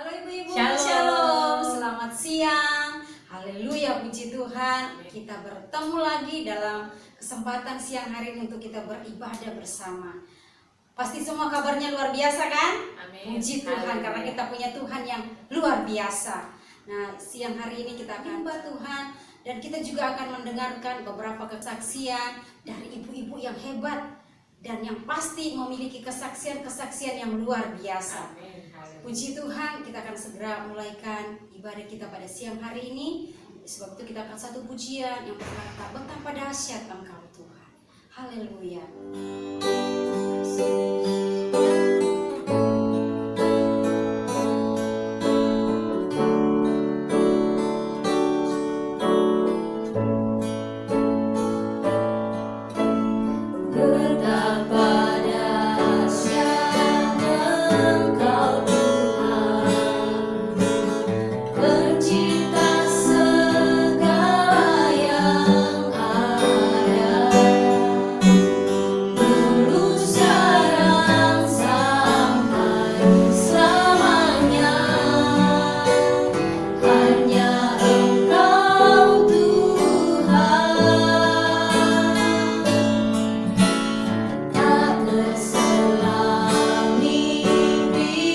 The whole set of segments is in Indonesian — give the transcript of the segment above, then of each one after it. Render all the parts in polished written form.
Halo ibu-ibu, Shalom. shalom, selamat siang. Haleluya, puji Tuhan. Kita bertemu lagi dalam kesempatan siang hari ini untuk kita beribadah bersama. Pasti semua kabarnya luar biasa kan? Amin. Puji Tuhan, Haleluya. karena kita punya Tuhan yang luar biasa. Nah, siang hari ini kita akan menyembah Tuhan, dan kita juga akan mendengarkan beberapa kesaksian dari ibu-ibu yang hebat dan yang pasti memiliki kesaksian-kesaksian yang luar biasa. Amin. Haleluya. Puji Tuhan, kita akan segera mulaikan ibadah kita pada siang hari ini. Sebab itu kita akan satu pujian yang berkata, betapa dahsyat Engkau Tuhan. Haleluya. Betapa dahsyat Engkau Tuhan, Pencipta segala yang ada, dulu sekarang sampai selamanya. Hanya Engkau Tuhan, tak terselang mimpi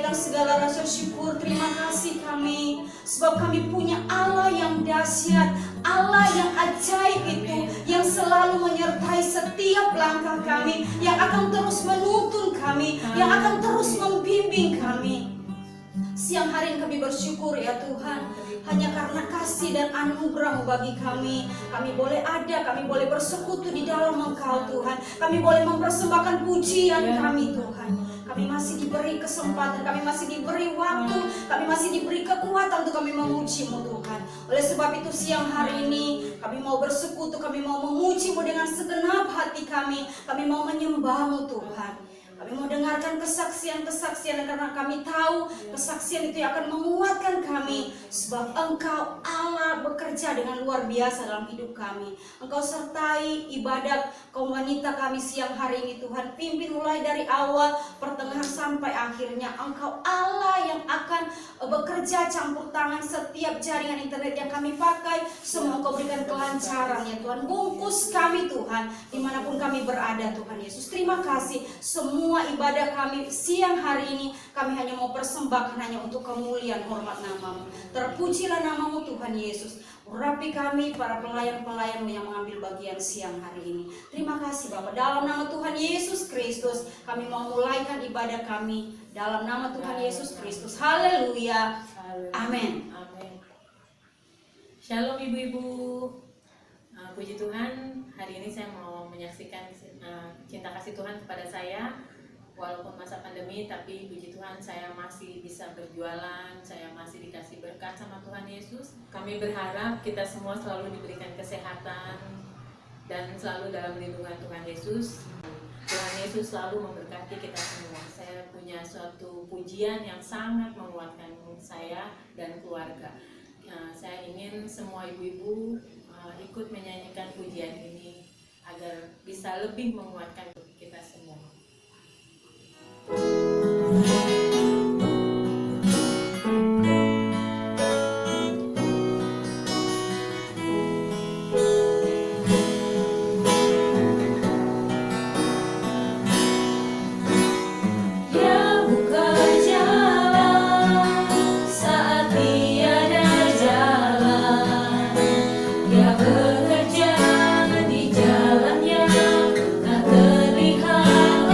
dengan segala rasa syukur. Terima kasih kami, sebab kami punya Allah yang dahsyat, Allah yang ajaib itu, yang selalu menyertai setiap langkah kami, yang akan terus menuntun kami, yang akan terus membimbing kami. Siang hari ini kami bersyukur ya Tuhan, hanya karena kasih dan anugerah-Mu bagi kami. Kami boleh ada, kami boleh bersekutu di dalam Engkau Tuhan. Kami boleh mempersembahkan pujian kami Tuhan. Kami masih diberi kesempatan, kami masih diberi waktu, kami masih diberi kekuatan untuk kami memuji-Mu Tuhan. Oleh sebab itu siang hari ini kami mau bersekutu, kami mau memuji-Mu dengan segenap hati kami. Kami mau menyembah-Mu Tuhan. Kami mau dengarkan kesaksian-kesaksian, karena kami tahu kesaksian itu yang akan menguatkan kami, sebab Engkau Allah bekerja dengan luar biasa dalam hidup kami. Engkau sertai ibadat kaum wanita kami siang hari ini Tuhan. Pimpin mulai dari awal, pertengahan sampai akhirnya. Engkau Allah yang akan bekerja campur tangan setiap jaringan internet yang kami pakai. Semua Engkau berikan kelancaran ya Tuhan. Bungkus kami Tuhan, dimanapun kami berada Tuhan Yesus. Terima kasih. Semua ibadah kami siang hari ini kami hanya mau persembahkan hanya untuk kemuliaan hormat nama-Mu. Terpujilah nama-Mu Tuhan Yesus. Urapi kami para pelayan-pelayan-Mu yang mengambil bagian siang hari ini. Terima kasih Bapa. Dalam nama Tuhan Yesus Kristus kami mau mulaikan ibadah kami. Dalam nama Tuhan Yesus Kristus. Haleluya. Amin. Shalom ibu-ibu. Puji Tuhan, hari ini saya mau menyaksikan cinta kasih Tuhan kepada saya. Walaupun masa pandemi, tapi puji Tuhan saya masih bisa berjualan, saya masih dikasih berkat sama Tuhan Yesus. Kami berharap kita semua selalu diberikan kesehatan dan selalu dalam lindungan Tuhan Yesus. Tuhan Yesus selalu memberkati kita semua. Saya punya suatu pujian yang sangat menguatkan saya dan keluarga. Saya ingin semua ibu-ibu ikut menyanyikan pujian ini agar bisa lebih menguatkan kita semua. Bekerja di jalan yang tak terlihat.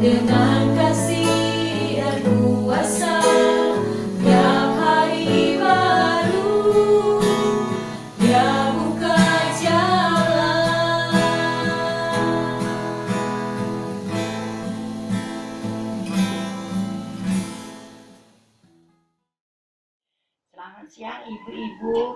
dengan kasih dan kuasa. Tiap hari baru Dia buka jalan. Selamat siang ibu-ibu.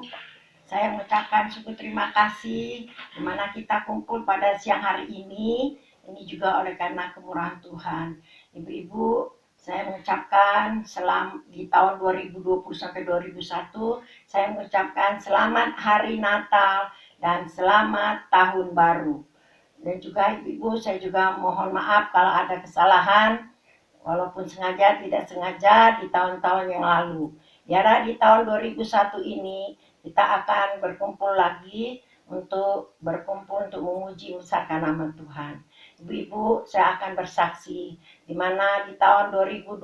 Saya mengucapkan syukur terima kasih di mana kita kumpul pada siang hari ini. Ini juga oleh karena kemurahan Tuhan. Ibu-ibu, saya mengucapkan di tahun 2020 sampai 2001, saya mengucapkan selamat hari Natal dan selamat tahun baru. Dan juga ibu-ibu, saya juga mohon maaf kalau ada kesalahan, walaupun sengaja tidak sengaja di tahun-tahun yang lalu. Biarlah di tahun 2001 ini kita akan berkumpul lagi untuk memuji membesarkan nama Tuhan. Ibu-ibu, saya akan bersaksi di mana di tahun 2020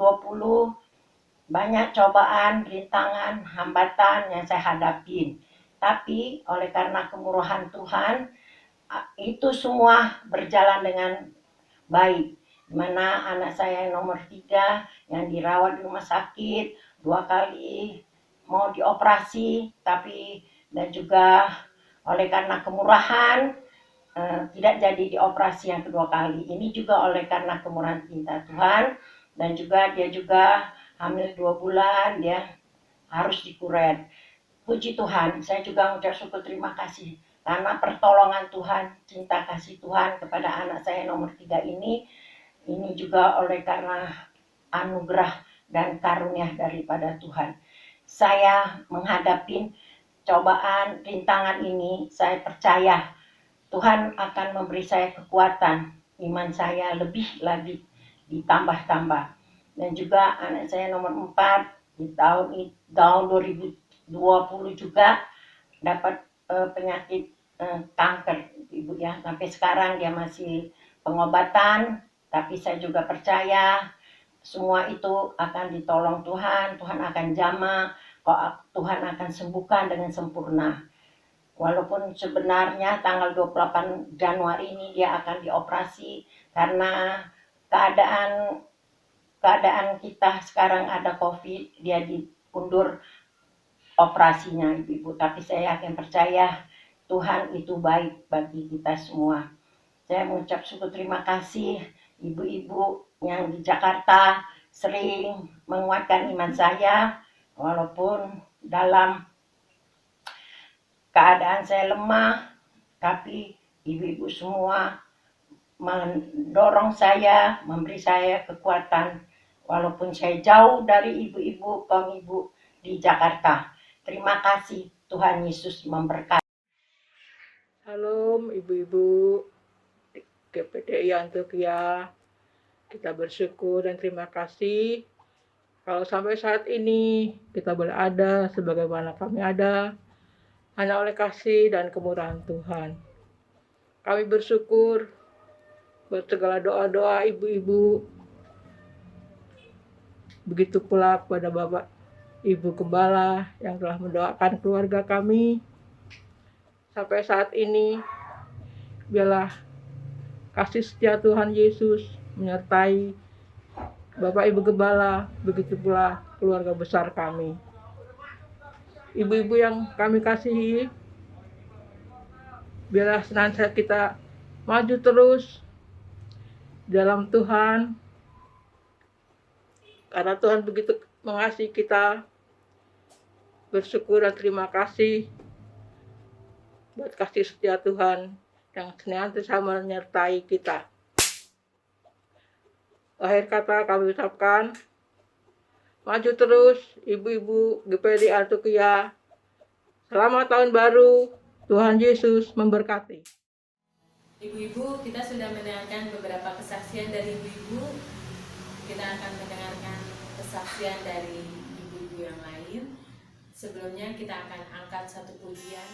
banyak cobaan, rintangan, hambatan yang saya hadapin. Tapi oleh karena kemurahan Tuhan, itu semua berjalan dengan baik. Di mana anak saya yang nomor 3 yang dirawat di rumah sakit 2 kali mau dioperasi, dan juga oleh karena kemurahan tidak jadi dioperasi yang kedua kali. Ini juga oleh karena kemurahan cinta Tuhan, dan juga dia juga hamil 2 bulan, dia harus dikuret. Puji Tuhan, saya juga mengucap syukur terima kasih karena pertolongan Tuhan, cinta kasih Tuhan kepada anak saya nomor 3 ini juga oleh karena anugerah dan karunia daripada Tuhan. Saya menghadapi cobaan, rintangan ini, saya percaya Tuhan akan memberi saya kekuatan, iman saya lebih lagi ditambah-tambah. Dan juga anak saya nomor 4 di tahun 2020 juga dapat penyakit kanker, ibu ya. Sampai sekarang dia masih pengobatan, tapi saya juga percaya semua itu akan ditolong Tuhan, Tuhan akan jamah, Tuhan akan sembuhkan dengan sempurna. Walaupun sebenarnya tanggal 28 Januari ini dia akan dioperasi karena keadaan kita sekarang ada COVID, dia diundur operasinya ibu-ibu. Tapi saya yakin percaya Tuhan itu baik bagi kita semua. Saya mengucap syukur terima kasih ibu-ibu yang di Jakarta sering menguatkan iman saya walaupun dalam keadaan saya lemah, tapi ibu-ibu semua mendorong saya, memberi saya kekuatan walaupun saya jauh dari ibu-ibu, kaum ibu di Jakarta. Terima kasih, Tuhan Yesus memberkati. Halo ibu-ibu GPDI Antioquia, kita bersyukur dan terima kasih kalau sampai saat ini kita berada sebagaimana kami ada hanya oleh kasih dan kemurahan Tuhan. Kami bersyukur bersegala doa-doa ibu-ibu, begitu pula kepada Bapak Ibu Gembala yang telah mendoakan keluarga kami sampai saat ini. Biarlah kasih setia Tuhan Yesus menyertai Bapak Ibu Gembala, begitu pula keluarga besar kami. Ibu-ibu yang kami kasihi, biarlah senantiasa kita maju terus dalam Tuhan, karena Tuhan begitu mengasihi kita. Bersyukur dan terima kasih buat kasih setia Tuhan yang senantiasa menyertai kita. Akhir kata kami ucapkan, maju terus ibu-ibu GPDI Antioquia. Selamat tahun baru, Tuhan Yesus memberkati. Ibu-ibu, kita sudah mendengarkan beberapa kesaksian dari ibu-ibu. Kita akan mendengarkan kesaksian dari ibu-ibu yang lain. Sebelumnya kita akan angkat satu pujian.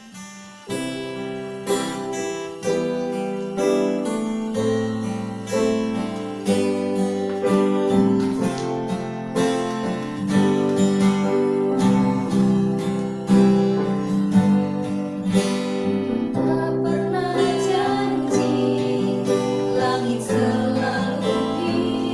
Tak pernah janji langit selalu biru.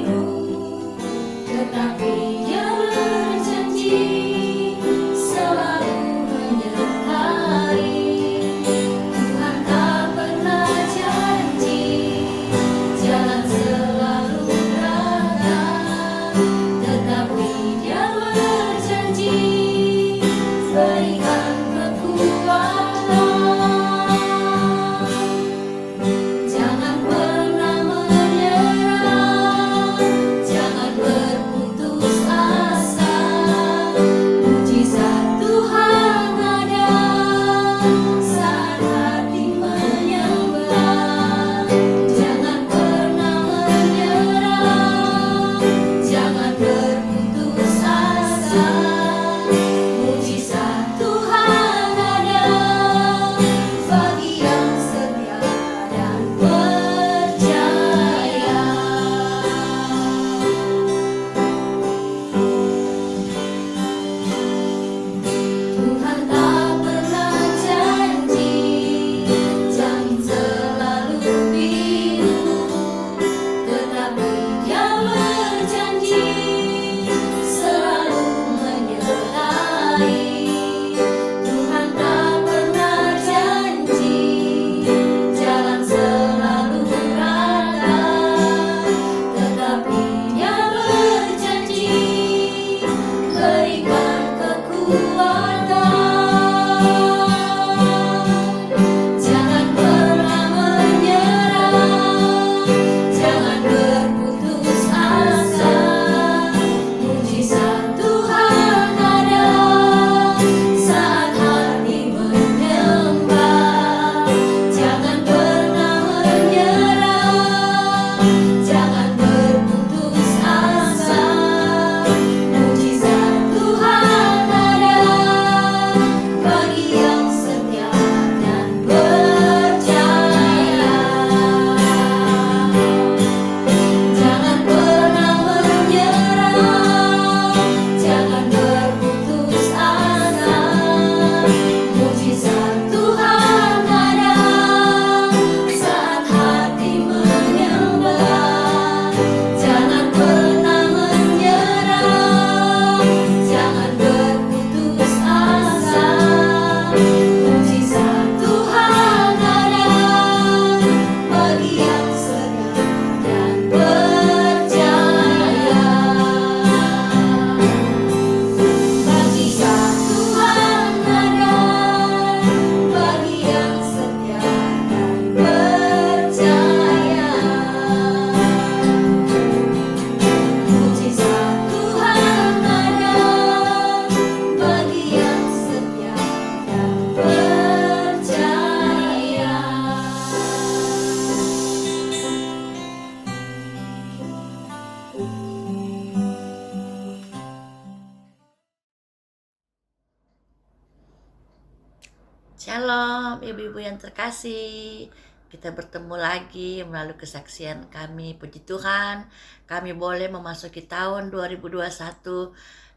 Shalom ibu-ibu yang terkasih. Kita bertemu lagi melalui kesaksian kami. Puji Tuhan, kami boleh memasuki tahun 2021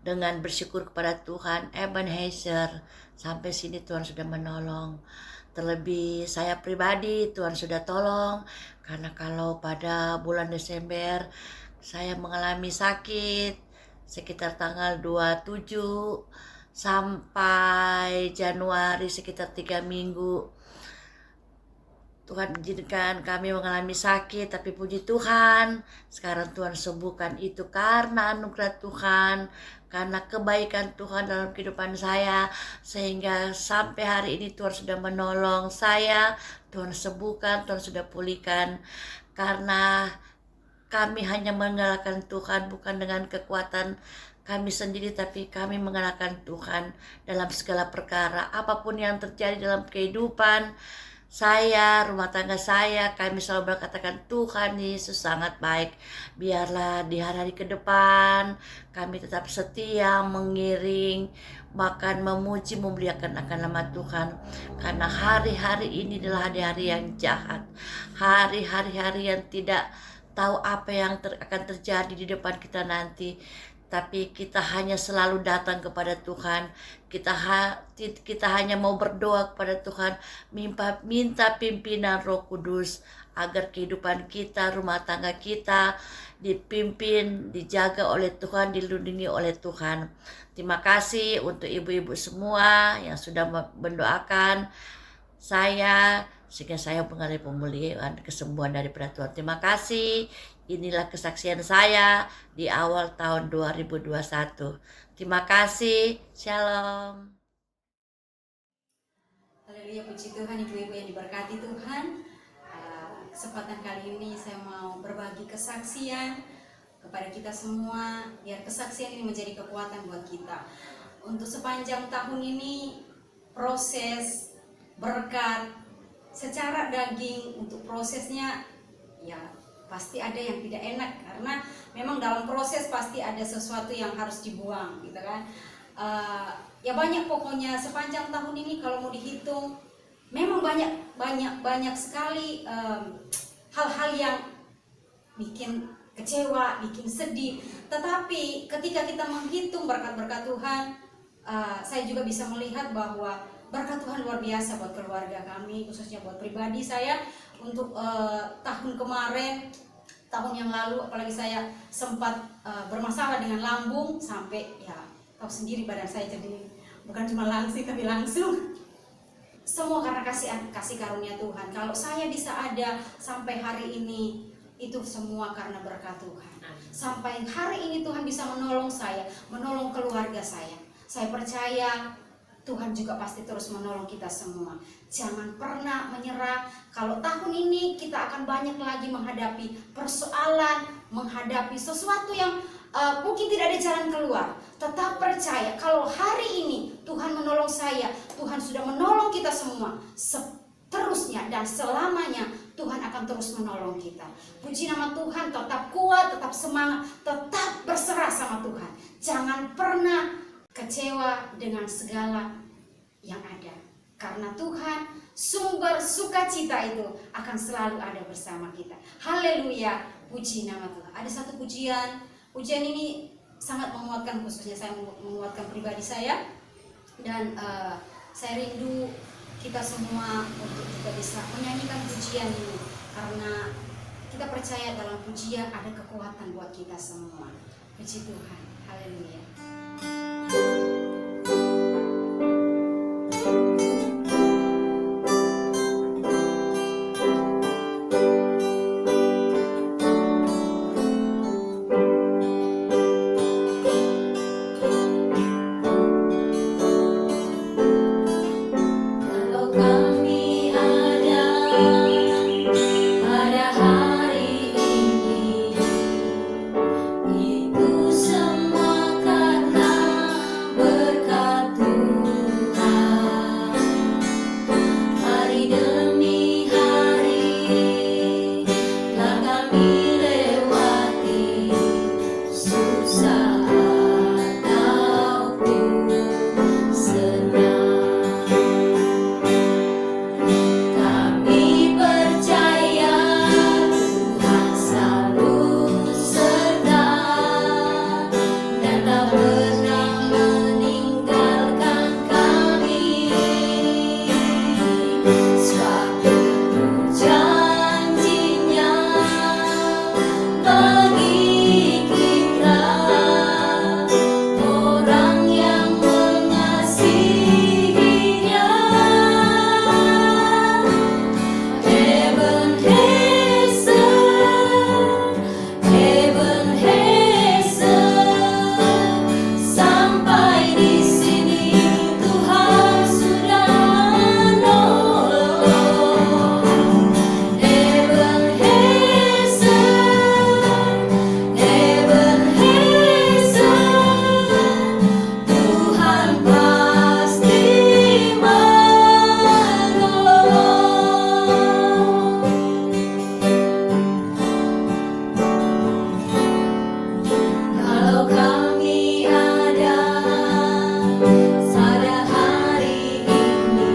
dengan bersyukur kepada Tuhan Ebenezer. Sampai sini Tuhan sudah menolong. Terlebih saya pribadi Tuhan sudah tolong, karena kalau pada bulan Desember saya mengalami sakit sekitar tanggal 27 sampai Januari sekitar 3 minggu. Tuhan izinkan kami mengalami sakit, tapi puji Tuhan sekarang Tuhan sembuhkan itu karena anugerah Tuhan, karena kebaikan Tuhan dalam kehidupan saya, sehingga sampai hari ini Tuhan sudah menolong saya, Tuhan sembuhkan, Tuhan sudah pulihkan, karena kami hanya mengandalkan Tuhan, bukan dengan kekuatan kami sendiri, tapi kami mengandalkan Tuhan dalam segala perkara. Apapun yang terjadi dalam kehidupan saya, rumah tangga saya, kami selalu berkatakan Tuhan Yesus sangat baik. Biarlah di hari-hari ke depan kami tetap setia mengiring, bahkan memuji, memuliakan akan nama Tuhan. Karena hari-hari ini adalah hari-hari yang jahat, hari-hari yang tidak tahu apa yang akan terjadi di depan kita nanti. Tapi kita hanya selalu datang kepada Tuhan. Kita hanya mau berdoa kepada Tuhan, minta pimpinan Roh Kudus agar kehidupan kita, rumah tangga kita dipimpin, dijaga oleh Tuhan, dilindungi oleh Tuhan. Terima kasih untuk ibu-ibu semua yang sudah mendoakan saya, sehingga saya mengalami pemulihan, kesembuhan daripada Tuhan. Terima kasih. Inilah kesaksian saya di awal tahun 2021. Terima kasih. Shalom. Haleluya, puji Tuhan, ibu-ibu yang diberkati Tuhan. Kesempatan kali ini saya mau berbagi kesaksian kepada kita semua, biar kesaksian ini menjadi kekuatan buat kita. Untuk sepanjang tahun ini, proses berkat secara daging, untuk prosesnya ya pasti ada yang tidak enak, karena memang dalam proses pasti ada sesuatu yang harus dibuang, gitu kan. Ya banyak pokoknya sepanjang tahun ini kalau mau dihitung, memang banyak sekali hal-hal yang bikin kecewa, bikin sedih. Tetapi ketika kita menghitung berkat-berkat Tuhan, saya juga bisa melihat bahwa berkat Tuhan luar biasa buat keluarga kami, khususnya buat pribadi saya. Untuk tahun kemarin, tahun yang lalu, apalagi saya sempat bermasalah dengan lambung, sampai ya tahu sendiri badan saya jadi bukan cuma langsing tapi langsung. Semua karena kasih karunia Tuhan. Kalau saya bisa ada sampai hari ini, itu semua karena berkat Tuhan. Sampai hari ini Tuhan bisa menolong saya, menolong keluarga saya. Saya percaya Tuhan juga pasti terus menolong kita semua. Jangan pernah menyerah. Kalau tahun ini kita akan banyak lagi menghadapi persoalan, menghadapi sesuatu yang mungkin tidak ada jalan keluar. Tetap percaya kalau hari ini Tuhan menolong saya, Tuhan sudah menolong kita semua. Seterusnya dan selamanya Tuhan akan terus menolong kita. Puji nama Tuhan, tetap kuat, tetap semangat, tetap berserah sama Tuhan. Jangan pernah kecewa dengan segala yang ada, karena Tuhan sumber sukacita itu akan selalu ada bersama kita. Haleluya, puji nama Tuhan. Ada satu pujian ini sangat menguatkan, khususnya saya menguatkan pribadi saya, dan saya rindu kita semua untuk juga bisa menyanyikan pujian ini, karena kita percaya dalam pujian ada kekuatan buat kita semua. Puji Tuhan, haleluya. Itu semua karena bagi kita orang yang mengasihinya. Ebenezer, sampai di sini Tuhan sudah menolong. Ebenezer, Tuhan pasti menolong. Kalau kami ada pada hari ini,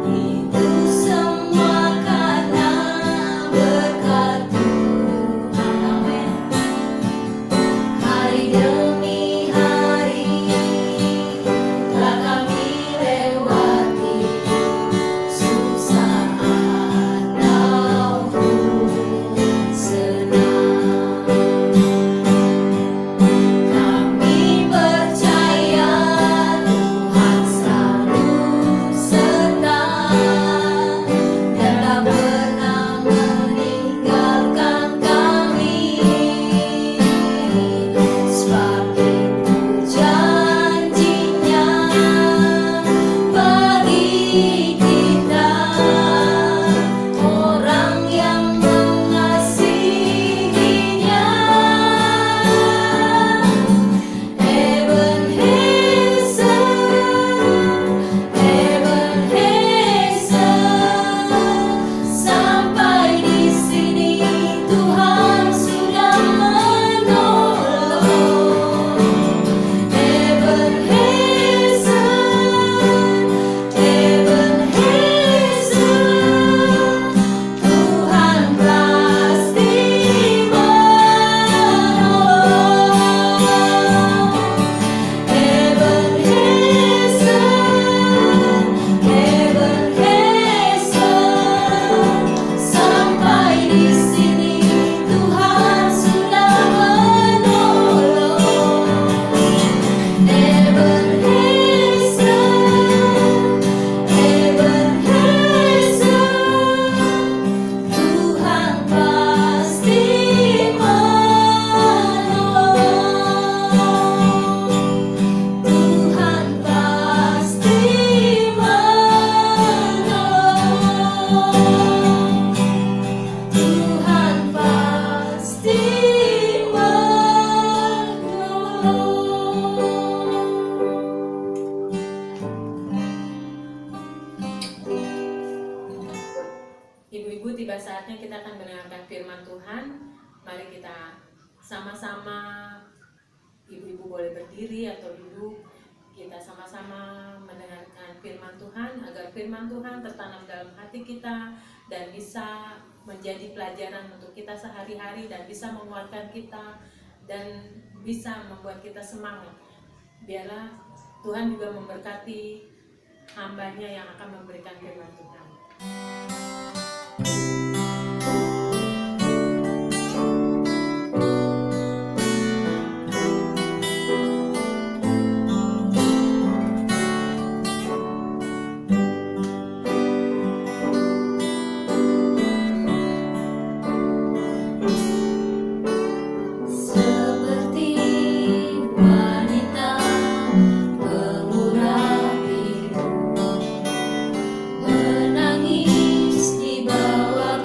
itu semua karena berkat Tuhan. Amin. Hari demi hari telah kami lewati, susah ataupun senang. Kami percaya Tuhan selalu serta dan tak pernah meninggalkan kami. Sebab itu janjinya bagi kita orang yang mengasihinya. Ebenezer, sampai di sini Tuhan sudah menolong. Ebenezer, Tuhan pasti menolong. Ebenezer, sampai di sini Tuhan sudah menolong. Ebenezer, Tuhan pasti menolong. Tuhan pasti menolong. Tuhan pasti menolong. Ibu-ibu, tiba saatnya kita akan mendengarkan firman Tuhan. Mari kita sama-sama, ibu-ibu boleh berdiri atau duduk. Kita sama-sama mendengarkan firman Tuhan, agar firman Tuhan tertanam dalam hati kita dan bisa menjadi pelajaran untuk kita sehari-hari dan bisa menguatkan kita dan bisa membuat kita semangat. Biarlah Tuhan juga memberkati hamba-Nya yang akan memberikan firman Tuhan. Seperti wanita pemurah pilu, menangis di bawah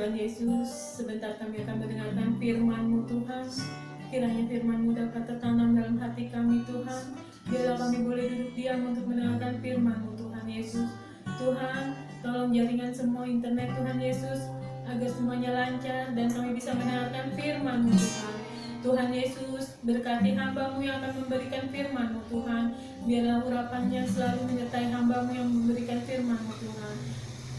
Tuhan Yesus, sebentar kami akan mendengarkan firman-Mu Tuhan. Kiranya firman-Mu dapat tertanam dalam hati kami Tuhan. Biarlah kami boleh duduk diam untuk mendengarkan firman-Mu Tuhan Yesus. Tuhan, tolong jaringan semua internet Tuhan Yesus, agar semuanya lancar dan kami bisa mendengarkan firman-Mu Tuhan. Tuhan Yesus, berkati hamba-Mu yang akan memberikan firman-Mu Tuhan. Biarlah urapannya selalu menyertai hamba-Mu yang memberikan firman-Mu Tuhan.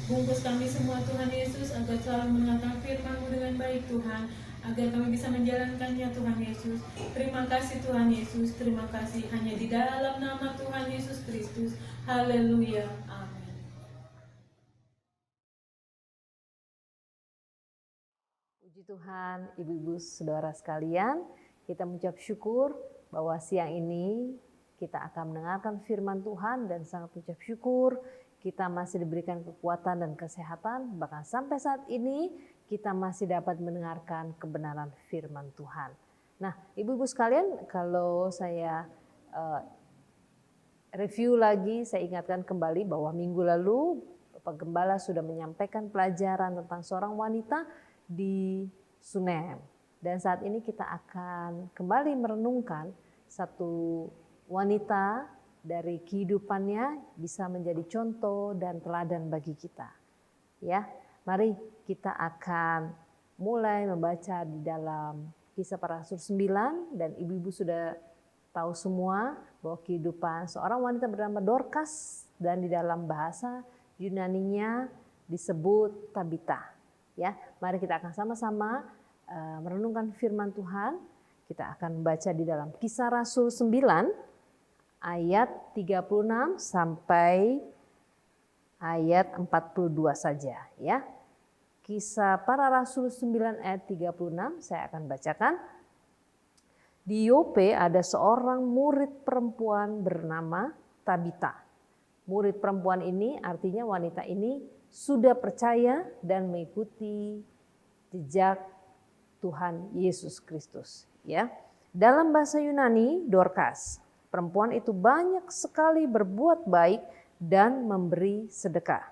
Bungkus kami semua Tuhan Yesus agar selalu mendengarkan firman-Mu dengan baik Tuhan, agar kami bisa menjalankannya Tuhan Yesus. Terima kasih Tuhan Yesus, terima kasih hanya di dalam nama Tuhan Yesus Kristus. Haleluya, amin. Puji Tuhan, ibu-ibu saudara sekalian, kita mengucap syukur bahwa siang ini kita akan mendengarkan firman Tuhan dan sangat mengucap syukur kita masih diberikan kekuatan dan kesehatan, bahkan sampai saat ini kita masih dapat mendengarkan kebenaran firman Tuhan. Nah, ibu-ibu sekalian, kalau saya review lagi, saya ingatkan kembali bahwa minggu lalu Bapak Gembala sudah menyampaikan pelajaran tentang seorang wanita di Sunem. Dan saat ini kita akan kembali merenungkan satu wanita dari kehidupannya bisa menjadi contoh dan teladan bagi kita. Ya, mari kita akan mulai membaca di dalam Kisah Para Rasul 9 dan ibu-ibu sudah tahu semua bahwa kehidupan seorang wanita bernama Dorcas dan di dalam bahasa Yunaninya disebut Tabita. Ya, mari kita akan sama-sama merenungkan firman Tuhan. Kita akan membaca di dalam Kisah Rasul 9 ayat 36 sampai ayat 42 saja ya. Kisah Para Rasul 9 ayat 36 saya akan bacakan. Di Yope ada seorang murid perempuan bernama Tabita. Murid perempuan ini artinya wanita ini sudah percaya dan mengikuti jejak Tuhan Yesus Kristus ya. Dalam bahasa Yunani Dorcas, perempuan itu banyak sekali berbuat baik dan memberi sedekah.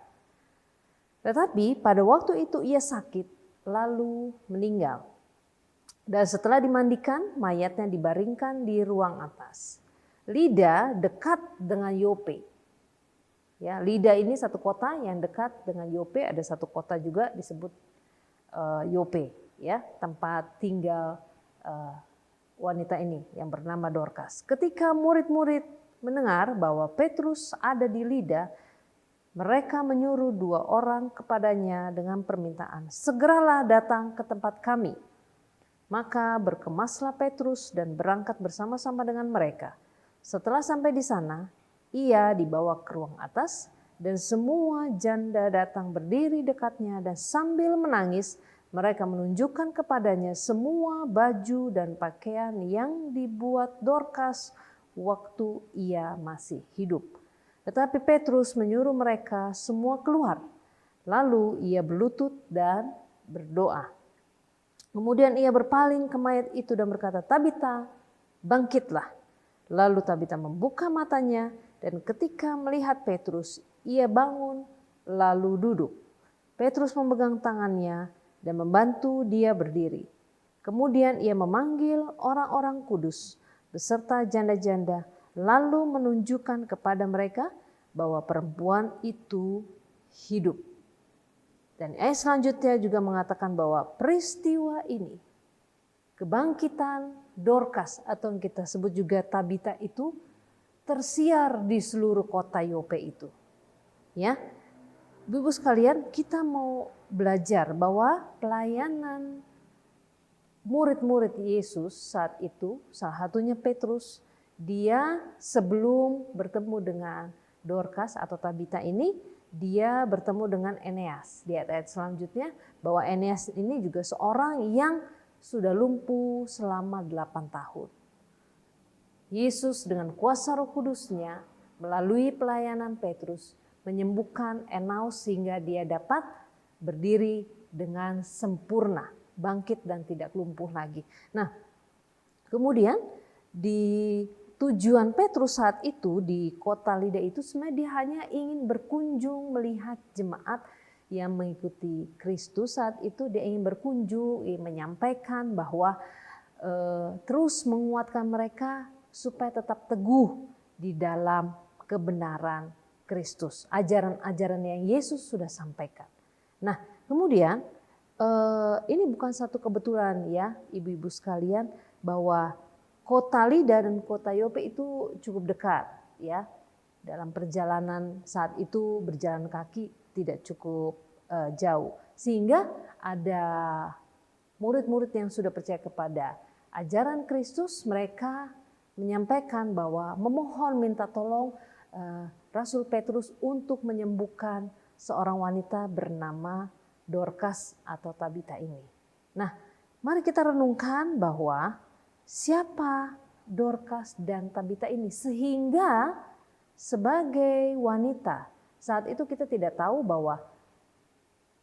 Tetapi pada waktu itu ia sakit lalu meninggal. Dan setelah dimandikan, mayatnya dibaringkan di ruang atas. Lida dekat dengan Yope. Ya, Lida ini satu kota yang dekat dengan Yope, ada satu kota juga disebut Yope, ya, tempat tinggal wanita ini yang bernama Dorcas. Ketika murid-murid mendengar bahwa Petrus ada di Lida, mereka menyuruh 2 orang kepadanya dengan permintaan, "Segeralah datang ke tempat kami." Maka berkemaslah Petrus dan berangkat bersama-sama dengan mereka. Setelah sampai di sana, ia dibawa ke ruang atas dan semua janda datang berdiri dekatnya dan sambil menangis mereka menunjukkan kepadanya semua baju dan pakaian yang dibuat Dorcas waktu ia masih hidup. Tetapi Petrus menyuruh mereka semua keluar. Lalu ia berlutut dan berdoa. Kemudian ia berpaling ke mayat itu dan berkata, "Tabita, bangkitlah." Lalu Tabita membuka matanya dan ketika melihat Petrus, ia bangun lalu duduk. Petrus memegang tangannya dan membantu dia berdiri. Kemudian ia memanggil orang-orang kudus beserta janda-janda lalu menunjukkan kepada mereka bahwa perempuan itu hidup. Dan ayat selanjutnya juga mengatakan bahwa peristiwa ini, kebangkitan Dorcas atau yang kita sebut juga Tabita itu tersiar di seluruh kota Yope itu. Ya, Ibu sekalian, kita mau belajar bahwa pelayanan murid-murid Yesus saat itu, salah satunya Petrus, dia sebelum bertemu dengan Dorcas atau Tabita ini, dia bertemu dengan Eneas. Di ayat selanjutnya bahwa Eneas ini juga seorang yang sudah lumpuh selama 8 tahun. Yesus dengan kuasa Roh Kudusnya melalui pelayanan Petrus menyembuhkan Eneas sehingga dia dapat berdiri dengan sempurna, bangkit dan tidak lumpuh lagi. Nah, kemudian di tujuan Petrus saat itu di kota Lida itu sebenarnya dia hanya ingin berkunjung melihat jemaat yang mengikuti Kristus saat itu. Dia ingin berkunjung, ingin menyampaikan bahwa terus menguatkan mereka supaya tetap teguh di dalam kebenaran Kristus, ajaran-ajaran yang Yesus sudah sampaikan. Nah, kemudian ini bukan satu kebetulan ya, ibu-ibu sekalian, bahwa kota Lida dan kota Yope itu cukup dekat ya. Dalam perjalanan saat itu berjalan kaki tidak cukup jauh, sehingga ada murid-murid yang sudah percaya kepada ajaran Kristus. Mereka menyampaikan bahwa memohon minta tolong Rasul Petrus untuk menyembuhkan seorang wanita bernama Dorcas atau Tabita ini. Nah, mari kita renungkan bahwa siapa Dorcas dan Tabita ini, sehingga sebagai wanita saat itu kita tidak tahu bahwa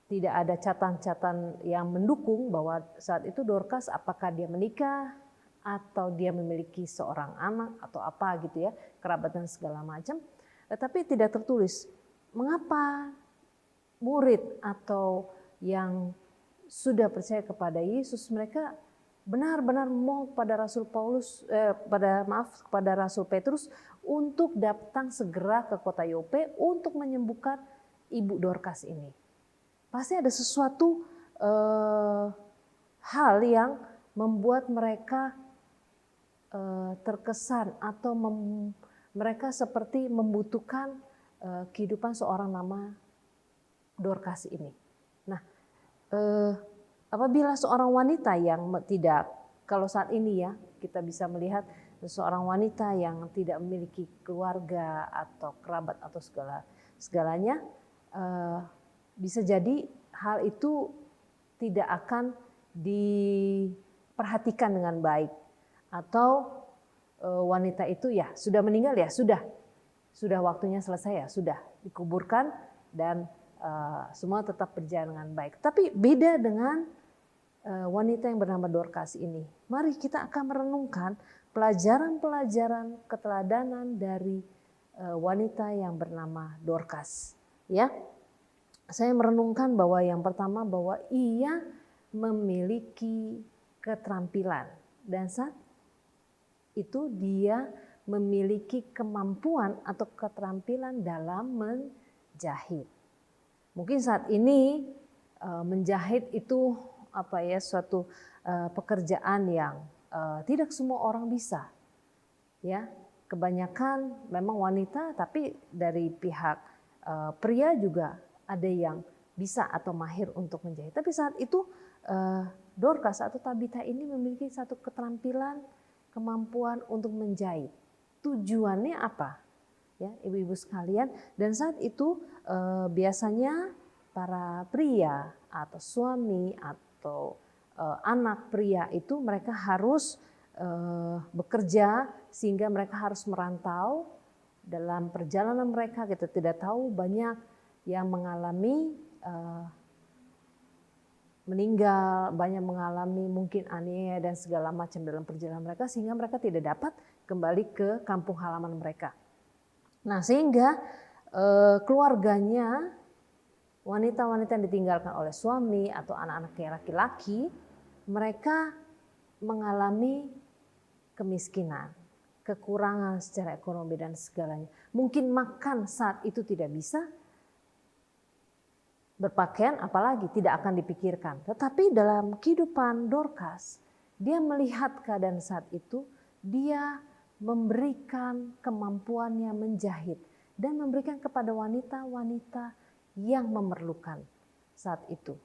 tidak ada catatan yang mendukung bahwa saat itu Dorcas apakah dia menikah atau dia memiliki seorang anak atau apa gitu ya, kerabat dan segala macam. Tetapi tidak tertulis mengapa murid atau yang sudah percaya kepada Yesus mereka benar-benar mau kepada kepada Rasul Petrus untuk datang segera ke kota Yope untuk menyembuhkan ibu Dorcas ini. Pasti ada sesuatu hal yang membuat mereka terkesan atau mereka seperti membutuhkan kehidupan seorang nama Dorcas ini. Nah, apabila seorang wanita yang tidak, kalau saat ini ya kita bisa melihat seorang wanita yang tidak memiliki keluarga atau kerabat atau segalanya, bisa jadi hal itu tidak akan diperhatikan dengan baik, atau wanita itu ya sudah meninggal ya sudah waktunya selesai ya sudah dikuburkan dan semua tetap berjalan dengan baik. Tapi beda dengan wanita yang bernama Dorcas ini. Mari kita akan merenungkan pelajaran-pelajaran keteladanan dari wanita yang bernama Dorcas. Ya, saya merenungkan bahwa yang pertama bahwa ia memiliki keterampilan dan saat itu dia memiliki kemampuan atau keterampilan dalam menjahit. Mungkin saat ini menjahit itu suatu pekerjaan yang tidak semua orang bisa. Ya, kebanyakan memang wanita, tapi dari pihak pria juga ada yang bisa atau mahir untuk menjahit. Tapi saat itu Dorcas atau Tabita ini memiliki satu keterampilan, kemampuan untuk menjahit. Tujuannya apa? Ya, ibu-ibu sekalian, dan saat itu biasanya para pria atau suami atau anak pria itu mereka harus bekerja sehingga mereka harus merantau. Dalam perjalanan mereka kita tidak tahu banyak yang mengalami meninggal, banyak mengalami mungkin aniaya dan segala macam dalam perjalanan mereka sehingga mereka tidak dapat kembali ke kampung halaman mereka. Nah, sehingga keluarganya, wanita-wanita yang ditinggalkan oleh suami atau anak-anak laki-laki, mereka mengalami kemiskinan, kekurangan secara ekonomi dan segalanya. Mungkin makan saat itu tidak bisa, berpakaian apalagi tidak akan dipikirkan. Tetapi dalam kehidupan Dorcas, dia melihat keadaan saat itu, dia memberikan kemampuannya menjahit dan memberikan kepada wanita-wanita yang memerlukan saat itu.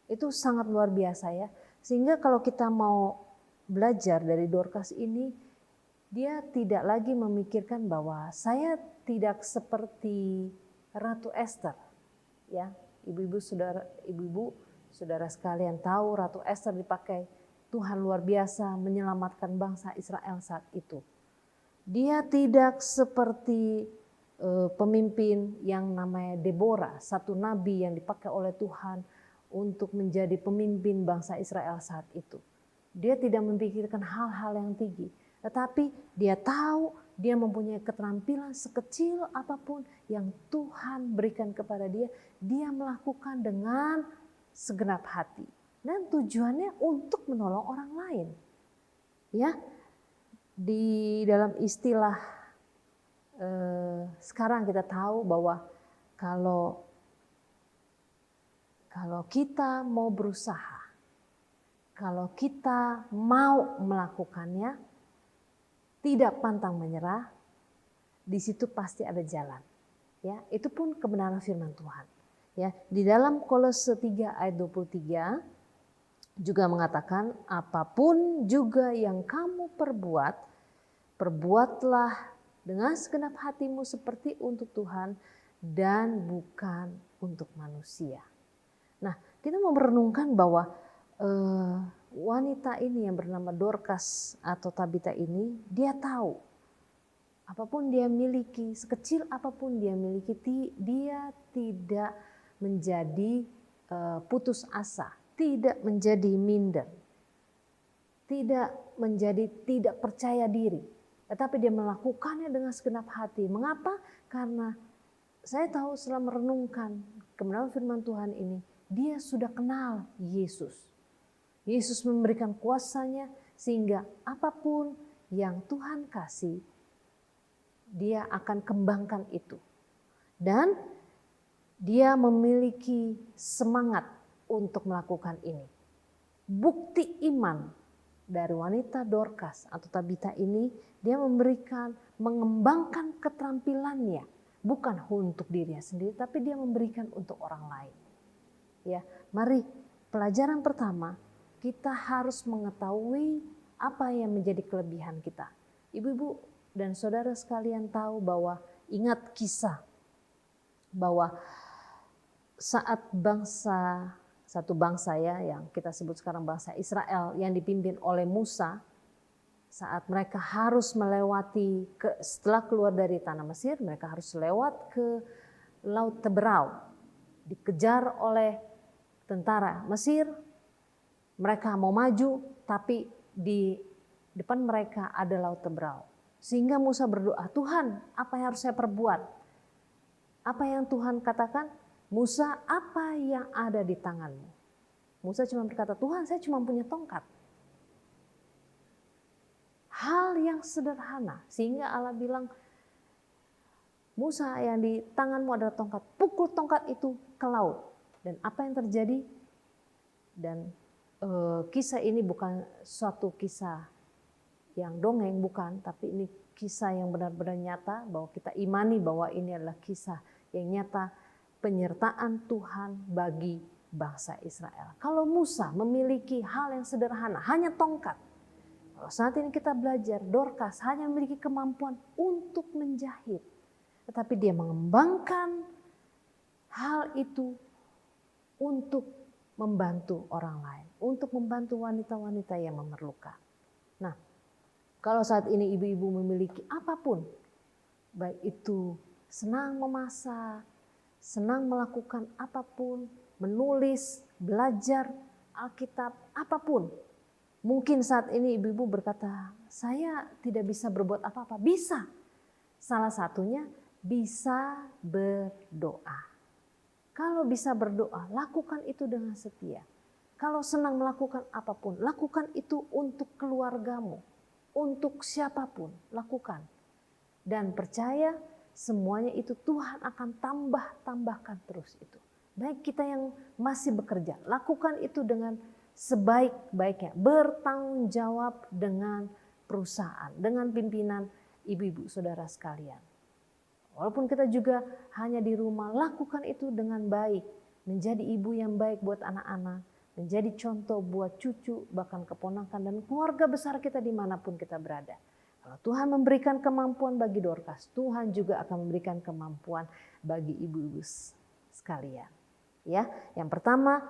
Itu sangat luar biasa ya. Sehingga kalau kita mau belajar dari Dorcas ini, dia tidak lagi memikirkan bahwa saya tidak seperti Ratu Esther. Ya, ibu-ibu saudara sekalian tahu Ratu Esther dipakai Tuhan luar biasa menyelamatkan bangsa Israel saat itu. Dia tidak seperti pemimpin yang namanya Deborah, satu nabi yang dipakai oleh Tuhan untuk menjadi pemimpin bangsa Israel saat itu. Dia tidak memikirkan hal-hal yang tinggi, Tetapi dia tahu dia mempunyai keterampilan sekecil apapun yang Tuhan berikan kepada dia, dia melakukan dengan segenap hati. Dan tujuannya untuk menolong orang lain. Ya, di dalam istilah sekarang kita tahu bahwa kalau kita mau berusaha, kalau kita mau melakukannya, tidak pantang menyerah, di situ pasti ada jalan. Ya, itu pun kebenaran firman Tuhan. Ya, di dalam Kolose 3 ayat 23 juga mengatakan, apapun juga yang kamu perbuat, perbuatlah dengan segenap hatimu seperti untuk Tuhan dan bukan untuk manusia. Nah, kita mau merenungkan bahwa wanita ini yang bernama Dorcas atau Tabita ini, dia tahu apapun dia miliki, sekecil apapun dia miliki, dia tidak menjadi putus asa, tidak menjadi minder, tidak menjadi tidak percaya diri, tetapi dia melakukannya dengan segenap hati. Mengapa? Karena saya tahu setelah merenungkan kebenaran firman Tuhan ini, dia sudah kenal Yesus. Yesus memberikan kuasanya sehingga apapun yang Tuhan kasih, dia akan kembangkan itu. Dan dia memiliki semangat untuk melakukan ini. Bukti iman dari wanita Dorcas atau Tabita ini, dia mengembangkan keterampilannya. Bukan untuk dirinya sendiri, tapi dia memberikan untuk orang lain. Ya, mari pelajaran pertama, kita harus mengetahui apa yang menjadi kelebihan kita. Ibu-ibu dan saudara sekalian tahu bahwa ingat kisah bahwa saat satu bangsa ya yang kita sebut sekarang bangsa Israel yang dipimpin oleh Musa, saat mereka harus melewati setelah keluar dari tanah Mesir, mereka harus lewat ke Laut Teberau, dikejar oleh tentara Mesir. Mereka mau maju, tapi di depan mereka ada Laut Teberau. Sehingga Musa berdoa, Tuhan, apa yang harus saya perbuat? Apa yang Tuhan katakan? Musa, apa yang ada di tanganmu? Musa cuma berkata, Tuhan, saya cuma punya tongkat. Hal yang sederhana, sehingga Allah bilang, Musa, yang di tanganmu adalah tongkat, pukul tongkat itu ke laut. Dan apa yang terjadi? Dan kisah ini bukan suatu kisah yang dongeng, bukan, tapi ini kisah yang benar-benar nyata, bahwa kita imani bahwa ini adalah kisah yang nyata, penyertaan Tuhan bagi bangsa Israel. Kalau Musa memiliki hal yang sederhana, hanya tongkat. Kalau saat ini kita belajar, Dorcas hanya memiliki kemampuan untuk menjahit. Tetapi dia mengembangkan hal itu untuk membantu orang lain, untuk membantu wanita-wanita yang memerlukan. Nah, kalau saat ini ibu-ibu memiliki apapun, baik itu senang memasak, senang melakukan apapun, menulis, belajar Alkitab, apapun. Mungkin saat ini ibu-ibu berkata, saya tidak bisa berbuat apa-apa. Bisa. Salah satunya bisa berdoa. Kalau bisa berdoa, lakukan itu dengan setia. Kalau senang melakukan apapun, lakukan itu untuk keluargamu, untuk siapapun, lakukan. Dan percaya semuanya itu Tuhan akan tambahkan terus itu. Baik kita yang masih bekerja, lakukan itu dengan sebaik-baiknya. Bertanggung jawab dengan perusahaan, dengan pimpinan ibu-ibu saudara sekalian. Walaupun kita juga hanya di rumah, lakukan itu dengan baik. Menjadi ibu yang baik buat anak-anak, menjadi contoh buat cucu, bahkan keponakan dan keluarga besar kita dimanapun kita berada. Kalau Tuhan memberikan kemampuan bagi Dorcas, Tuhan juga akan memberikan kemampuan bagi ibu-ibu sekalian. Ya, yang pertama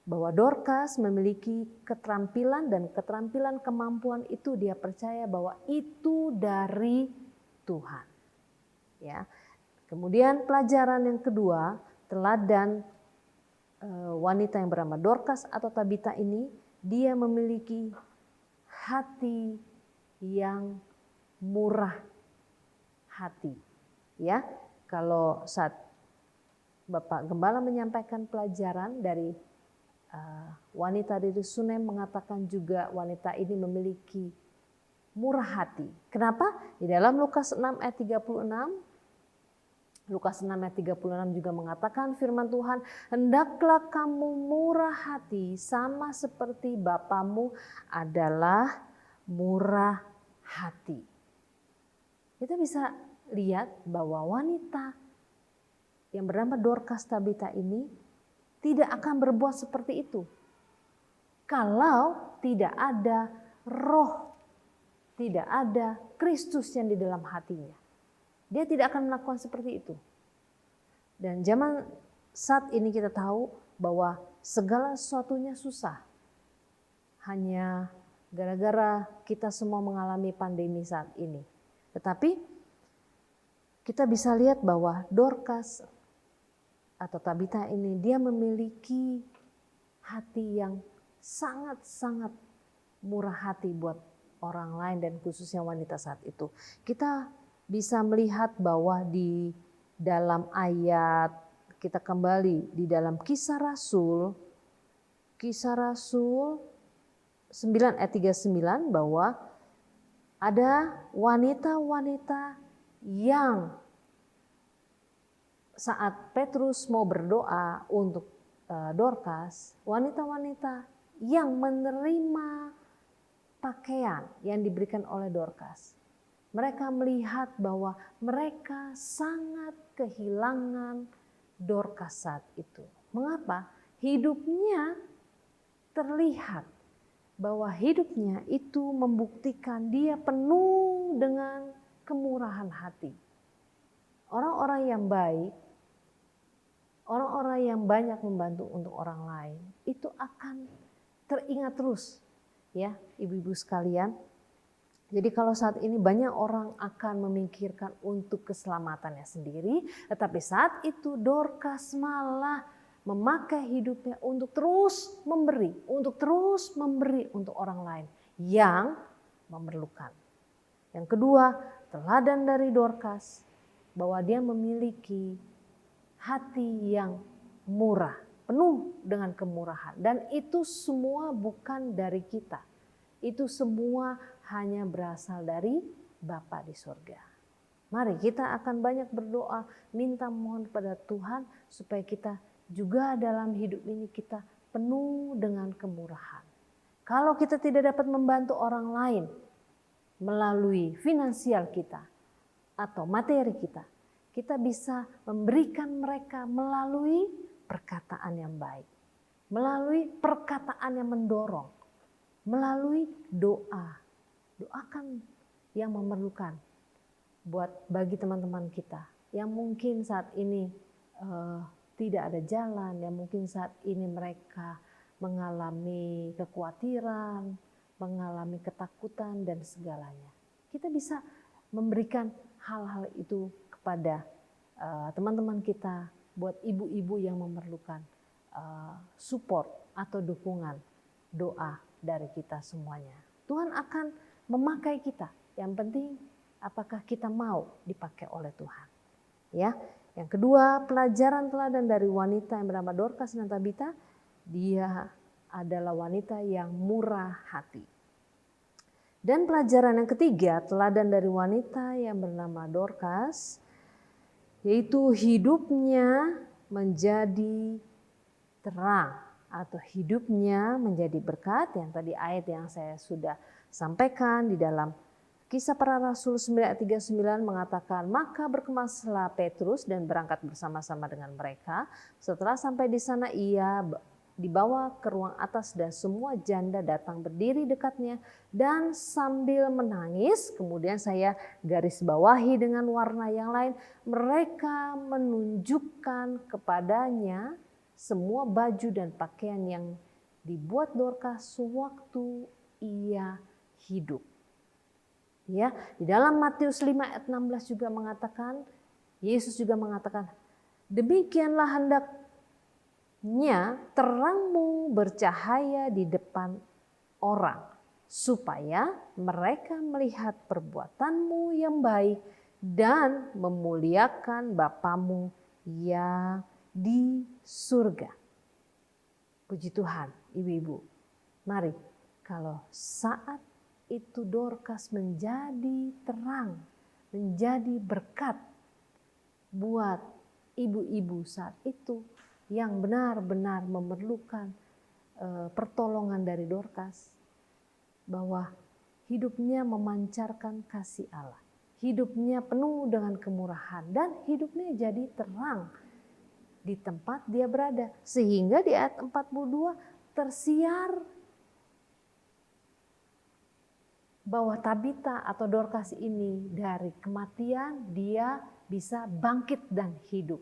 bahwa Dorcas memiliki keterampilan dan keterampilan kemampuan itu dia percaya bahwa itu dari Tuhan. Ya. Kemudian pelajaran yang kedua, teladan wanita yang bernama Dorcas atau Tabita ini, dia memiliki hati yang murah hati. Ya, kalau saat Bapak Gembala menyampaikan pelajaran dari wanita dari Sunem, mengatakan juga wanita ini memiliki murah hati. Kenapa? Di dalam Lukas 6 ayat 36, Lukas 6 ayat 36 juga mengatakan firman Tuhan, hendaklah kamu murah hati sama seperti Bapamu adalah murah hati. Kita bisa lihat bahwa wanita yang bernama Dorcas Tabita ini tidak akan berbuat seperti itu kalau tidak ada roh, tidak ada Kristus yang di dalam hatinya. Dia tidak akan melakukan seperti itu. Dan zaman saat ini kita tahu bahwa segala sesuatunya susah. Hanya gara-gara kita semua mengalami pandemi saat ini. Tetapi kita bisa lihat bahwa Dorcas atau Tabita ini dia memiliki hati yang sangat-sangat murah hati buat orang lain dan khususnya wanita saat itu. Kita bisa melihat bahwa di dalam ayat, kita kembali di dalam Kisah Rasul 9 ayat 39 bahwa ada wanita-wanita yang saat Petrus mau berdoa untuk Dorcas, wanita-wanita yang menerima pakaian yang diberikan oleh Dorcas. Mereka melihat bahwa mereka sangat kehilangan Dorcas saat itu. Mengapa? Hidupnya terlihat bahwa hidupnya itu membuktikan dia penuh dengan kemurahan hati. Orang-orang yang baik, orang-orang yang banyak membantu untuk orang lain, itu akan teringat terus, ya ibu-ibu sekalian. Jadi kalau saat ini banyak orang akan memikirkan untuk keselamatannya sendiri, tetapi saat itu Dorcas malah memakai hidupnya untuk terus memberi untuk orang lain yang memerlukan. Yang kedua, teladan dari Dorcas bahwa dia memiliki hati yang murah, penuh dengan kemurahan. Dan itu semua bukan dari kita. Itu semua hanya berasal dari Bapa di surga. Mari kita akan banyak berdoa, minta mohon kepada Tuhan supaya kita juga dalam hidup ini kita penuh dengan kemurahan. Kalau kita tidak dapat membantu orang lain melalui finansial kita atau materi kita, kita bisa memberikan mereka melalui perkataan yang baik, melalui perkataan yang mendorong, melalui doa. Doakan yang memerlukan bagi teman-teman kita yang mungkin saat ini tidak ada jalan, yang mungkin saat ini mereka mengalami kekhawatiran, mengalami ketakutan dan segalanya. Kita bisa memberikan hal-hal itu kepada teman-teman kita, buat ibu-ibu yang memerlukan support atau dukungan doa dari kita semuanya. Tuhan akan memakai kita. Yang penting apakah kita mau dipakai oleh Tuhan. Ya. Yang kedua, pelajaran teladan dari wanita yang bernama Dorcas dan Tabita, dia adalah wanita yang murah hati. Dan pelajaran yang ketiga, teladan dari wanita yang bernama Dorcas, yaitu hidupnya menjadi terang atau hidupnya menjadi berkat, yang tadi ayat yang saya sudah sampaikan di dalam Kisah Para Rasul 9 ayat 39 mengatakan, maka berkemaslah Petrus dan berangkat bersama-sama dengan mereka. Setelah sampai di sana ia dibawa ke ruang atas dan semua janda datang berdiri dekatnya dan sambil menangis. Kemudian saya garis bawahi dengan warna yang lain. Mereka menunjukkan kepadanya semua baju dan pakaian yang dibuat Dorcas sewaktu ia hidup. Ya, di dalam Matius 5 ayat 16 juga mengatakan, Yesus juga mengatakan, demikianlah hendaknya terangmu bercahaya di depan orang, supaya mereka melihat perbuatanmu yang baik dan memuliakan Bapamu yang di surga. Puji Tuhan, ibu-ibu. Mari, kalau saat itu Dorcas menjadi terang, menjadi berkat buat ibu-ibu saat itu yang benar-benar memerlukan pertolongan dari Dorcas, bahwa hidupnya memancarkan kasih Allah, hidupnya penuh dengan kemurahan, dan hidupnya jadi terang di tempat dia berada. Sehingga di ayat 42 tersiar bahwa Tabita atau Dorcas ini dari kematian dia bisa bangkit dan hidup.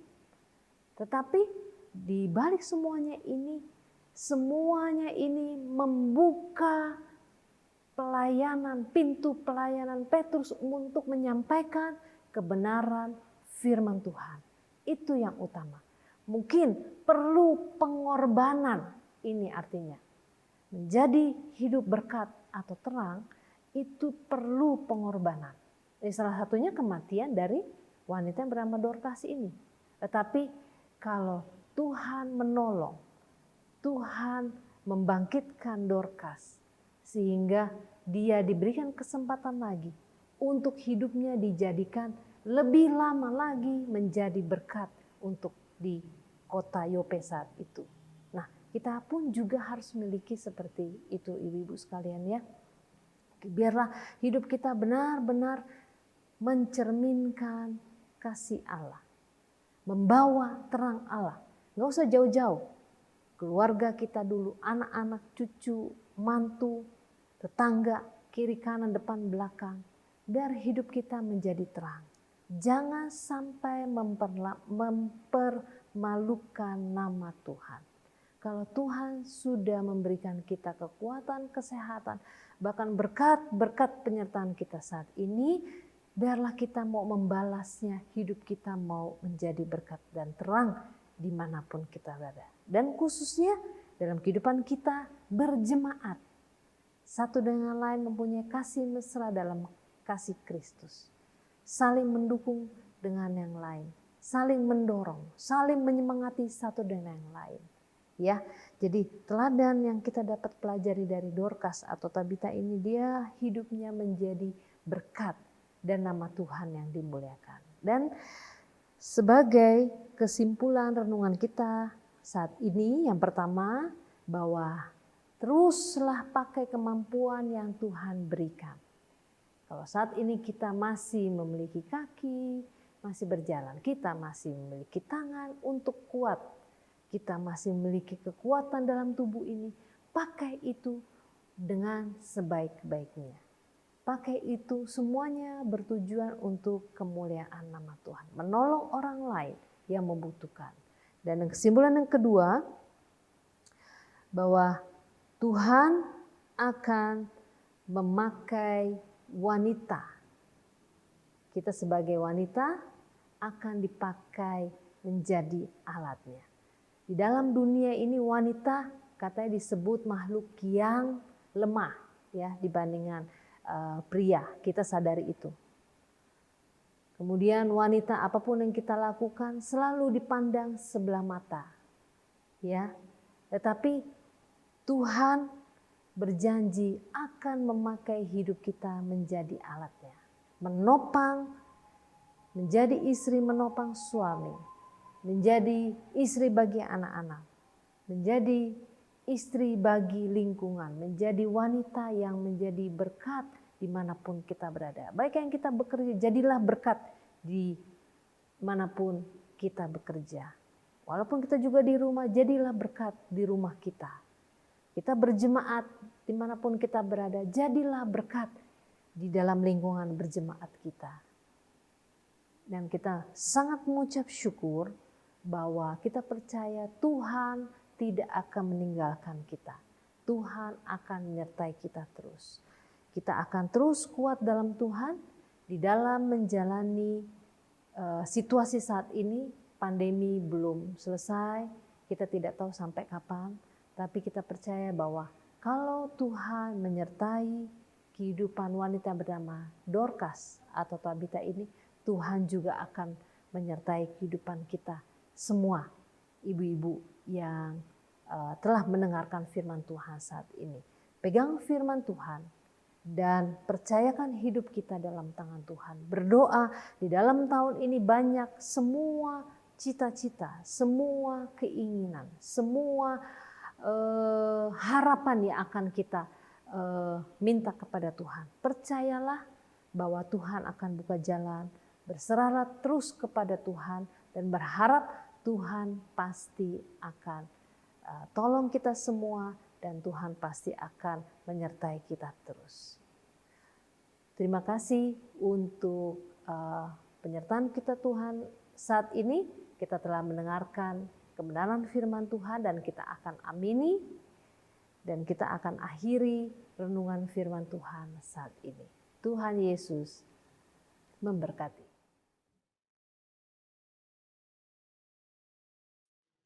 Tetapi di balik semuanya ini membuka pintu pelayanan Petrus untuk menyampaikan kebenaran firman Tuhan. Itu yang utama. Mungkin perlu pengorbanan, ini artinya. Menjadi hidup berkat atau terang, itu perlu pengorbanan. Ini salah satunya kematian dari wanita yang bernama Dorcas ini. Tetapi kalau Tuhan menolong, Tuhan membangkitkan Dorcas, sehingga dia diberikan kesempatan lagi untuk hidupnya dijadikan lebih lama lagi menjadi berkat untuk di kota Yope saat itu. Nah, kita pun juga harus memiliki seperti itu, ibu-ibu sekalian ya. Biarlah hidup kita benar-benar mencerminkan kasih Allah, membawa terang Allah. Nggak usah jauh-jauh, keluarga kita dulu, anak-anak, cucu, mantu, tetangga, kiri kanan depan belakang, biar hidup kita menjadi terang. Jangan sampai mempermalukan nama Tuhan. Kalau Tuhan sudah memberikan kita kekuatan, kesehatan, bahkan berkat-berkat penyertaan kita saat ini, biarlah kita mau membalasnya, hidup kita mau menjadi berkat dan terang dimanapun kita berada. Dan khususnya dalam kehidupan kita berjemaat, satu dengan lain mempunyai kasih mesra dalam kasih Kristus. Saling mendukung dengan yang lain, saling mendorong, saling menyemangati satu dengan yang lain. Ya, jadi teladan yang kita dapat pelajari dari Dorcas atau Tabita ini, dia hidupnya menjadi berkat dan nama Tuhan yang dimuliakan. Dan sebagai kesimpulan renungan kita saat ini, yang pertama, bahwa teruslah pakai kemampuan yang Tuhan berikan. Kalau saat ini kita masih memiliki kaki, masih berjalan, kita masih memiliki tangan untuk kuat, kita masih memiliki kekuatan dalam tubuh ini, pakai itu dengan sebaik-baiknya. Pakai itu semuanya bertujuan untuk kemuliaan nama Tuhan, menolong orang lain yang membutuhkan. Dan kesimpulan yang kedua, bahwa Tuhan akan memakai wanita. Kita sebagai wanita akan dipakai menjadi alatnya. Di dalam dunia ini wanita katanya disebut makhluk yang lemah ya dibandingkan pria. Kita sadari itu. Kemudian wanita apapun yang kita lakukan selalu dipandang sebelah mata. Ya. Tetapi Tuhan berjanji akan memakai hidup kita menjadi alatnya. Menopang, menjadi istri menopang suami. Menjadi istri bagi anak-anak. Menjadi istri bagi lingkungan. Menjadi wanita yang menjadi berkat dimanapun kita berada. Baik yang kita bekerja, jadilah berkat dimanapun kita bekerja. Walaupun kita juga di rumah, jadilah berkat di rumah kita. Kita berjemaat dimanapun kita berada, jadilah berkat di dalam lingkungan berjemaat kita. Dan kita sangat mengucap syukur bahwa kita percaya Tuhan tidak akan meninggalkan kita. Tuhan akan menyertai kita terus. Kita akan terus kuat dalam Tuhan, di dalam menjalani situasi saat ini. Pandemi belum selesai, kita tidak tahu sampai kapan. Tapi kita percaya bahwa Kalau Tuhan menyertai kehidupan wanita bernama Dorcas atau Tabita ini, Tuhan juga akan menyertai kehidupan kita semua, ibu-ibu yang telah mendengarkan firman Tuhan saat ini. Pegang firman Tuhan dan percayakan hidup kita dalam tangan Tuhan. Berdoa di dalam tahun ini banyak semua cita-cita, semua keinginan, semua harapan yang akan kita minta kepada Tuhan. Percayalah bahwa Tuhan akan buka jalan, berserahlah terus kepada Tuhan dan berharap Tuhan pasti akan tolong kita semua dan Tuhan pasti akan menyertai kita terus. Terima kasih untuk penyertaan kita Tuhan saat ini. Kita telah mendengarkan kebenaran firman Tuhan dan kita akan amini dan kita akan akhiri renungan firman Tuhan saat ini. Tuhan Yesus memberkati.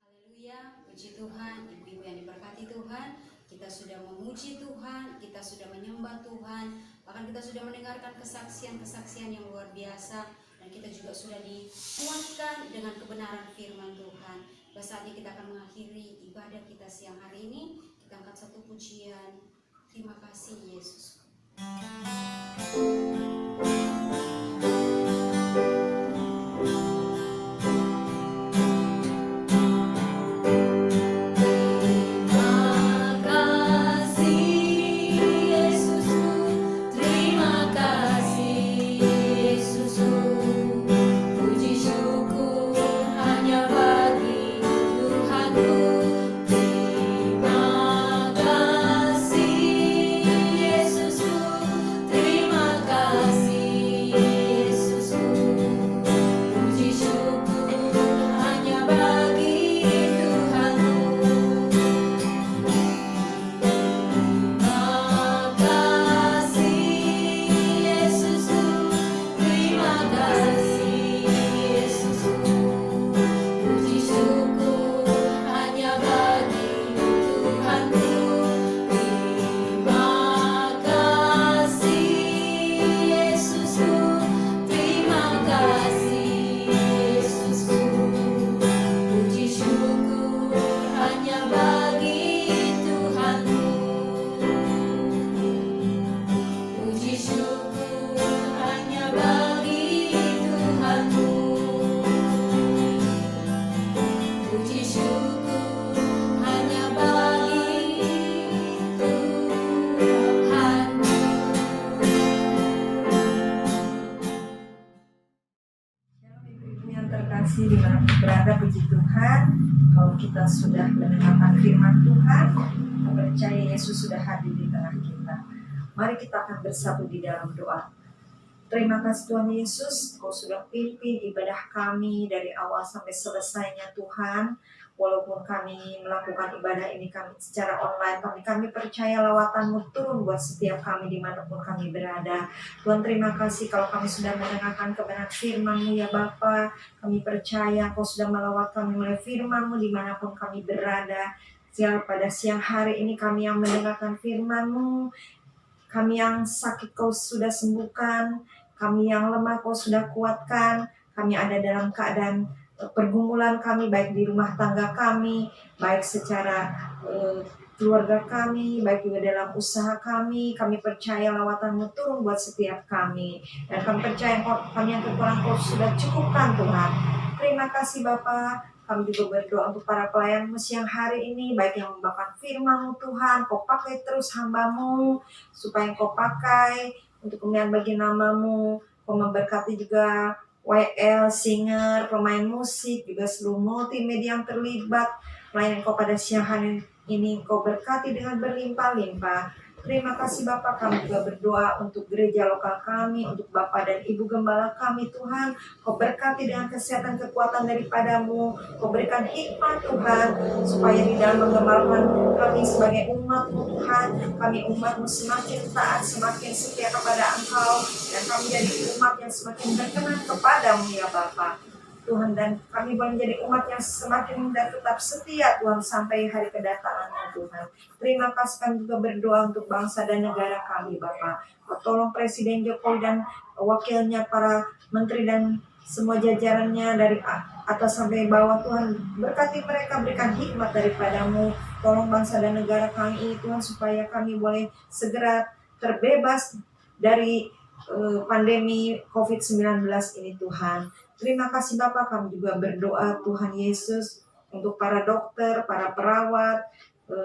Haleluya, puji Tuhan, ibu-ibu yang diberkati Tuhan. Kita sudah memuji Tuhan, kita sudah menyembah Tuhan, bahkan kita sudah mendengarkan kesaksian-kesaksian yang luar biasa, dan kita juga sudah dikuatkan dengan kebenaran firman Tuhan. Saatnya kita akan mengakhiri ibadah kita siang hari ini. Kita angkat satu pujian. Terima kasih Yesus. Terkasih dimanapun berada, puji Tuhan. Kalau kita sudah mendengarkan firman Tuhan, kita percaya Yesus sudah hadir di tengah kita. Mari kita akan bersatu di dalam doa. Terima kasih Tuhan Yesus, Kau sudah pimpin ibadah kami dari awal sampai selesainya Tuhan. Walaupun kami melakukan ibadah ini kami secara online, tapi kami percaya lawatan-Mu turun buat setiap kami dimanapun kami berada. Tuhan terima kasih kalau kami sudah mendengarkan kebenaran firman-Mu ya Bapa. Kami percaya Kau sudah melawat kami melalui firman-Mu dimanapun kami berada. Pada siang hari ini kami yang mendengarkan firman-Mu, kami yang sakit Kau sudah sembuhkan, kami yang lemah Kau sudah kuatkan, kami ada dalam keadaan pergumulan kami, baik di rumah tangga kami, baik secara keluarga kami, baik juga dalam usaha kami percaya lawatan-Mu turun buat setiap kami, dan kami percaya kami yang kekurangan Kau sudah cukupkan Tuhan. Terima kasih Bapa. Kami juga berdoa untuk para pelayan-Mu siang hari ini, baik yang membawakan firman-Mu Tuhan, Kau pakai terus hamba-Mu, supaya Kau pakai untuk kemuliaan bagi nama-Mu. Kau memberkati juga YL, singer, pemain musik, juga seluruh multimedia yang terlibat. Pelayanan Kau pada siang hari ini Kau berkati dengan berlimpah-limpah. Terima kasih Bapak, kami juga berdoa untuk gereja lokal kami, untuk Bapak dan Ibu Gembala kami Tuhan. Kau berkati dengan kesehatan kekuatan daripada-Mu. Kau berikan hikmat Tuhan, supaya di dalam menggembalakan kami sebagai umat-Mu Tuhan, kami umat-Mu semakin taat, semakin setia kepada Engkau, dan kami jadi umat yang semakin berkenan kepada-Mu ya Bapak. Tuhan, dan kami boleh menjadi umat yang semakin dan tetap setia Tuhan sampai hari kedatangan Tuhan. Terima kasih, kami juga berdoa untuk bangsa dan negara kami Bapa. Tolong Presiden Jokowi dan wakilnya, para menteri dan semua jajarannya dari atas sampai bawah Tuhan, berkati mereka, berikan hikmat daripadamu. Tolong bangsa dan negara kami ini Tuhan, supaya kami boleh segera terbebas dari pandemi COVID-19 ini Tuhan. Terima kasih Bapak, kami juga berdoa Tuhan Yesus untuk para dokter, para perawat,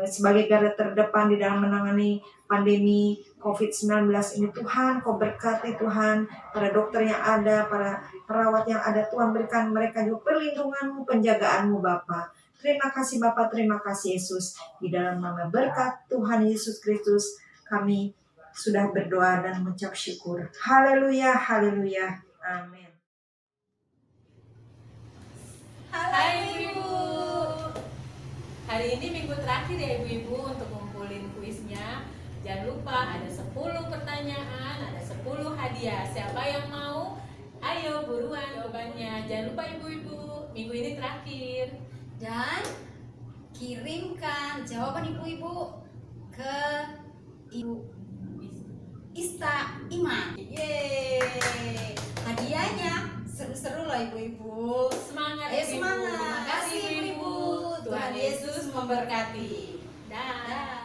sebagai garda terdepan di dalam menangani pandemi COVID-19 ini Tuhan. Kau berkati Tuhan para dokter yang ada, para perawat yang ada Tuhan, berikan mereka juga perlindungan-Mu, penjagaan-Mu Bapa. Terima kasih Bapa, terima kasih Yesus. Di dalam nama berkat Tuhan Yesus Kristus kami sudah berdoa dan mengucap syukur. Haleluya, haleluya, amin. Hai Ibu-Ibu. Hari ini minggu terakhir ya Ibu-Ibu untuk ngumpulin kuisnya. Jangan lupa ada 10 pertanyaan, ada 10 hadiah. Siapa yang mau? Ayo buruan jawabannya. Jangan lupa Ibu-Ibu, minggu ini terakhir. Dan kirimkan jawaban ibu-ibu ke Ibu Ista Iman. Yeay. Hadiahnya seru-seru loh ibu-ibu. Semangat Ayo Ibu-Ibu. semangat. Terima kasih Ibu-ibu. Tuhan Yesus memberkati. Dah. Dah.